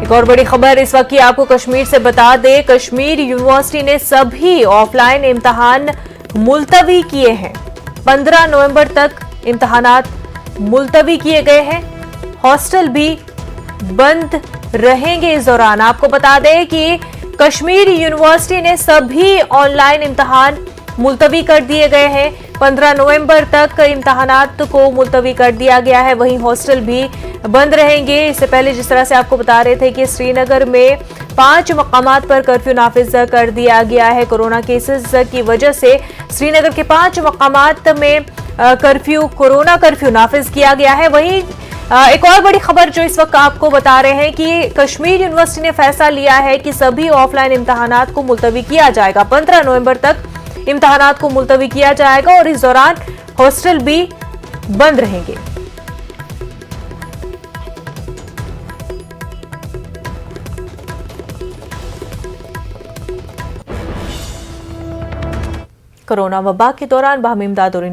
एक और बड़ी खबर इस वक्त की आपको कश्मीर से बता दें, कश्मीर यूनिवर्सिटी ने सभी ऑफलाइन इम्तिहान मुलतवी किए हैं। 15 नवंबर तक इम्तिहानात मुलतवी किए गए हैं। हॉस्टल भी बंद रहेंगे। इस दौरान आपको बता दें कि कश्मीर यूनिवर्सिटी ने सभी ऑनलाइन इम्तिहान मुलतवी कर दिए गए हैं। 15 नवंबर तक इम्तिहानात को मुलतवी कर दिया गया है। वहीं हॉस्टल भी बंद रहेंगे। इससे पहले जिस तरह से आपको बता रहे थे कि श्रीनगर में 5 मकामात पर कर्फ्यू नाफिज कर दिया गया है। कोरोना केसेस की वजह से श्रीनगर के 5 मकामात में कोरोना कर्फ्यू नाफिज किया गया है। वहीं एक और बड़ी खबर जो इस वक्त आपको बता रहे हैं कि कश्मीर यूनिवर्सिटी ने फैसला लिया है कि सभी ऑफलाइन इम्तिहानात को मुलतवी किया जाएगा। 15 नवंबर तक इम्तिहानात को मुलतवी किया जाएगा और इस दौरान हॉस्टल भी बंद रहेंगे। कोरोना वबा के दौरान बाहमी इमदाद और